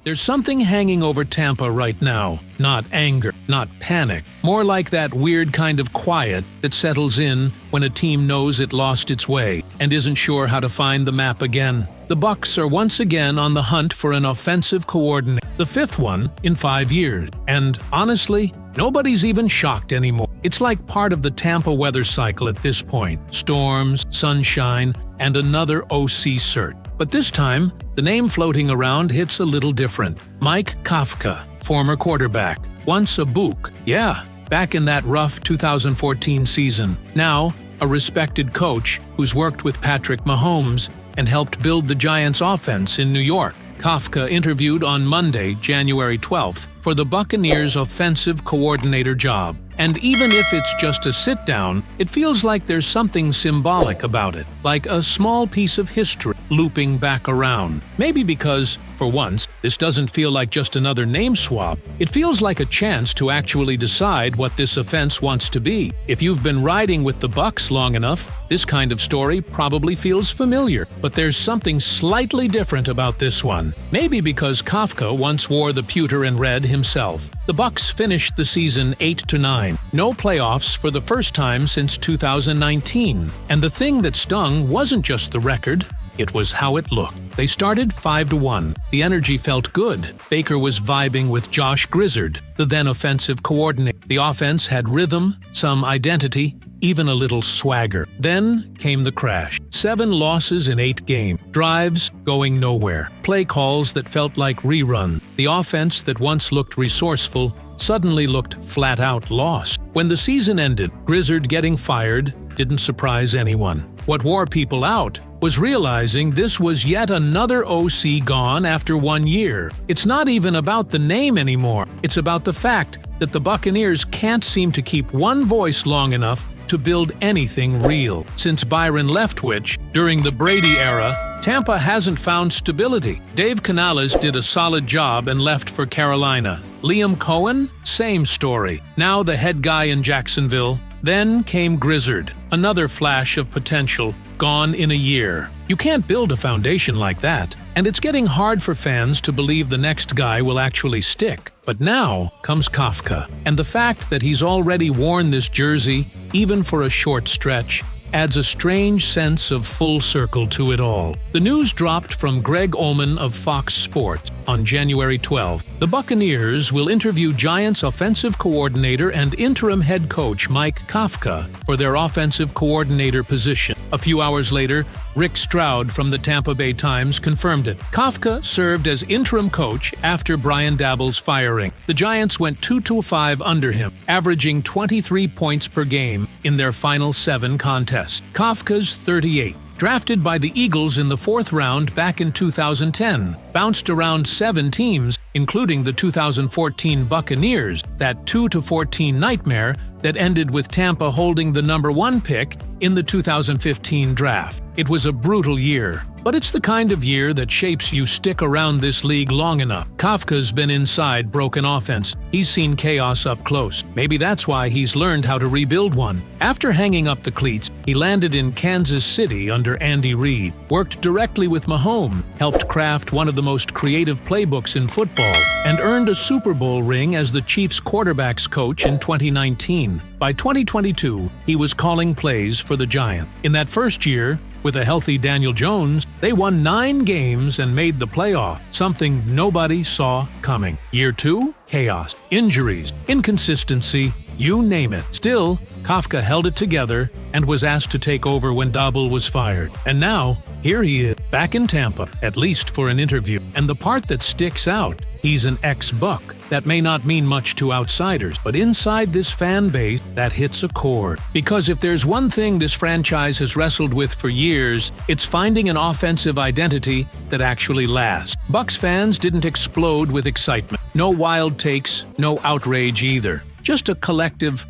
There's something hanging over Tampa right now. Not anger, not panic. More like that weird kind of quiet that settles in when a team knows it lost its way and isn't sure how to find the map again. The Bucs are once again on the hunt for an offensive coordinator, the fifth one in 5 years. And honestly, nobody's even shocked anymore. It's like part of the Tampa weather cycle at this point. Storms, sunshine, and another OC search. But this time, the name floating around hits a little different. Mike Kafka, former quarterback. Once a Buc. Yeah, back in that rough 2014 season. Now, a respected coach who's worked with Patrick Mahomes and helped build the Giants' offense in New York. Kafka interviewed on Monday, January 12th, for the Buccaneers' offensive coordinator job. And even if it's just a sit-down, it feels like there's something symbolic about it, like a small piece of history looping back around. Maybe because, for once, this doesn't feel like just another name swap. It feels like a chance to actually decide what this offense wants to be. If you've been riding with the Bucs long enough, this kind of story probably feels familiar. But there's something slightly different about this one. Maybe because Kafka once wore the pewter and red himself. The Bucs finished the season 8-9. No playoffs for the first time since 2019. And the thing that stung wasn't just the record, it was how it looked. They started 5-1. The energy felt good. Baker was vibing with Josh Grizzard, the then offensive coordinator. The offense had rhythm, some identity, even a little swagger. Then came the crash. 7 losses in 8 games. Drives going nowhere. Play calls that felt like rerun. The offense that once looked resourceful suddenly looked flat-out lost. When the season ended, Grizzard getting fired didn't surprise anyone. What wore people out was realizing this was yet another OC gone after 1 year. It's not even about the name anymore. It's about the fact that the Buccaneers can't seem to keep one voice long enough to build anything real. Since Byron Leftwich, during the Brady era, Tampa hasn't found stability. Dave Canales did a solid job and left for Carolina. Liam Cohen? Same story. Now the head guy in Jacksonville. Then came Grizzard, another flash of potential, gone in a year. You can't build a foundation like that, and it's getting hard for fans to believe the next guy will actually stick. But now comes Kafka, and the fact that he's already worn this jersey, even for a short stretch, adds a strange sense of full circle to it all. The news dropped from Greg Olman of Fox Sports on January 12th. The Buccaneers will interview Giants offensive coordinator and interim head coach Mike Kafka for their offensive coordinator position. A few hours later, Rick Stroud from the Tampa Bay Times confirmed it. Kafka served as interim coach after Brian Daboll's firing. The Giants went 2-5 under him, averaging 23 points per game in their final 7 contests. Kafka's 38. Drafted by the Eagles in the 4th round back in 2010, bounced around 7 teams, including the 2014 Buccaneers, that 2-14 nightmare that ended with Tampa holding the number 1 pick in the 2015 draft. It was a brutal year, but it's the kind of year that shapes you stick around this league long enough. Kafka's been inside broken offense. He's seen chaos up close. Maybe that's why he's learned how to rebuild one. After hanging up the cleats, he landed in Kansas City under Andy Reid, worked directly with Mahomes, helped craft one of the most creative playbooks in football, and earned a Super Bowl ring as the Chiefs' quarterbacks coach in 2019. By 2022, he was calling plays for the Giants. In that first year, with a healthy Daniel Jones, they won 9 games and made the playoff, something nobody saw coming. Year 2, chaos, injuries, inconsistency, you name it. Still, Kafka held it together and was asked to take over when Daboll was fired. And now, here he is, back in Tampa, at least for an interview. And the part that sticks out, he's an ex-Buc. That may not mean much to outsiders, but inside this fan base, that hits a chord. Because if there's one thing this franchise has wrestled with for years, it's finding an offensive identity that actually lasts. Bucs fans didn't explode with excitement. No wild takes, no outrage either. Just a collective,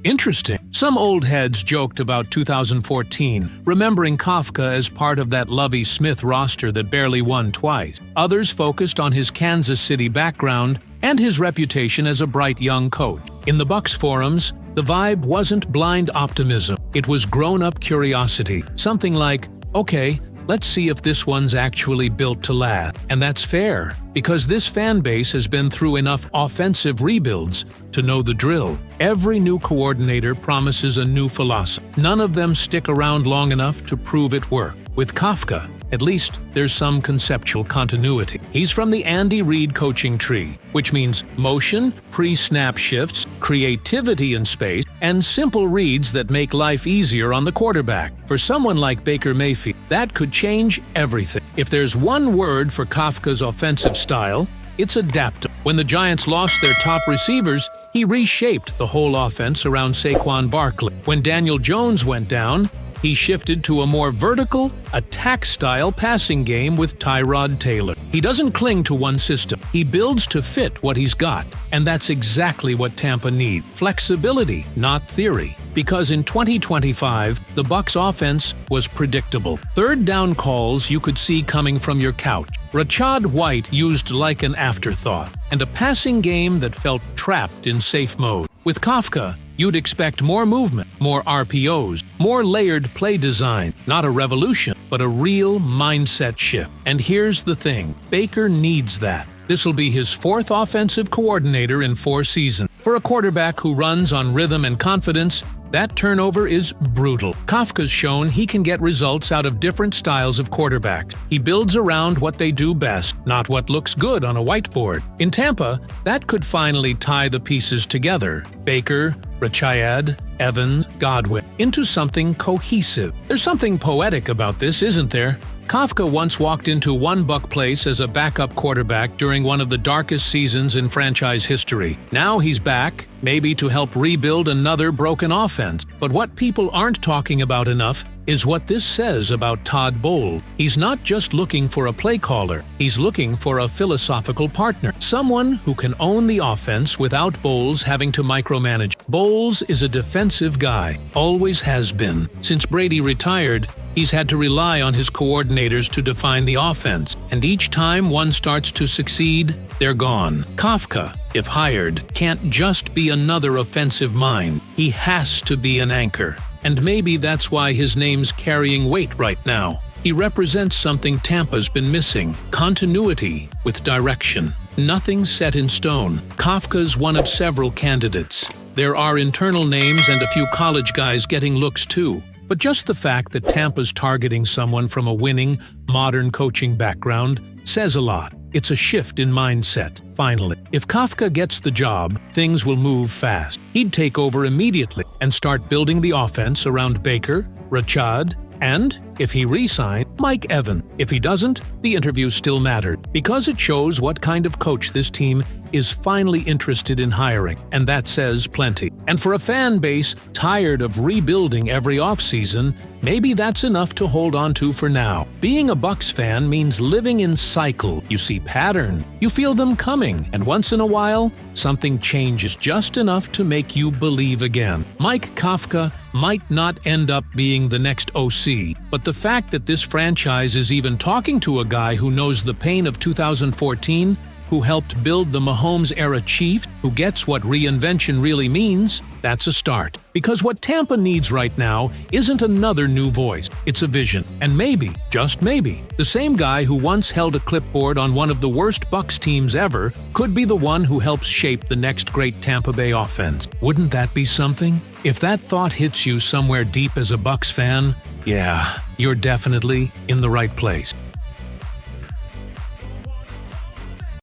interesting. Some old heads joked about 2014, remembering Kafka as part of that Lovie Smith roster that barely won twice. Others focused on his Kansas City background and his reputation as a bright young coach. In the Bucs forums, the vibe wasn't blind optimism. It was grown-up curiosity. Something like, okay, Let's see if this one's actually built to last. And that's fair, because this fan base has been through enough offensive rebuilds to know the drill. Every new coordinator promises a new philosophy. None of them stick around long enough to prove it worked. With Kafka, at least there's some conceptual continuity. He's from the Andy Reid coaching tree, which means motion, pre-snap shifts, creativity in space, and simple reads that make life easier on the quarterback. For someone like Baker Mayfield, that could change everything. If there's one word for Kafka's offensive style, it's adaptable. When the Giants lost their top receivers, he reshaped the whole offense around Saquon Barkley. When Daniel Jones went down, he shifted to a more vertical, attack-style passing game with Tyrod Taylor. He doesn't cling to one system. He builds to fit what he's got. And that's exactly what Tampa needs. Flexibility, not theory. Because in 2025, the Bucs offense was predictable. Third down calls you could see coming from your couch. Rachaad White used like an afterthought. And a passing game that felt trapped in safe mode. With Kafka, you'd expect more movement, more RPOs, more layered play design, not a revolution, but a real mindset shift. And here's the thing, Baker needs that. This'll be his fourth offensive coordinator in 4 seasons. For a quarterback who runs on rhythm and confidence, that turnover is brutal. Kafka's shown he can get results out of different styles of quarterbacks. He builds around what they do best, not what looks good on a whiteboard. In Tampa, that could finally tie the pieces together. Baker, Rachaad, Evans, Godwin, into something cohesive. There's something poetic about this, isn't there? Kafka once walked into one Buc place as a backup quarterback during one of the darkest seasons in franchise history. Now he's back, maybe to help rebuild another broken offense. But what people aren't talking about enough is what this says about Todd Bowles. He's not just looking for a play caller, he's looking for a philosophical partner. Someone who can own the offense without Bowles having to micromanage. Bowles is a defensive guy, always has been. Since Brady retired, he's had to rely on his coordinators to define the offense, and each time one starts to succeed, they're gone. Kafka, if hired, can't just be another offensive mind. He has to be an anchor. And maybe that's why his name's carrying weight right now. He represents something Tampa's been missing: continuity with direction. Nothing set in stone. Kafka's one of several candidates. There are internal names and a few college guys getting looks too. But just the fact that Tampa's targeting someone from a winning, modern coaching background says a lot. It's a shift in mindset, finally. If Kafka gets the job, things will move fast. He'd take over immediately and start building the offense around Baker, Rachaad, and, if he re-signed, Mike Evans. If he doesn't, the interview still mattered, because it shows what kind of coach this team is finally interested in hiring, and that says plenty. And for a fan base tired of rebuilding every offseason, maybe that's enough to hold on to for now. Being a Bucs fan means living in cycle. You see pattern, you feel them coming, and once in a while, something changes just enough to make you believe again. Mike Kafka might not end up being the next OC, but the fact that this franchise is even talking to a guy who knows the pain of 2014, who helped build the Mahomes-era Chiefs, who gets what reinvention really means, that's a start. Because what Tampa needs right now isn't another new voice, it's a vision. And maybe, just maybe, the same guy who once held a clipboard on one of the worst Bucs teams ever could be the one who helps shape the next great Tampa Bay offense. Wouldn't that be something? If that thought hits you somewhere deep as a Bucs fan, yeah, you're definitely in the right place.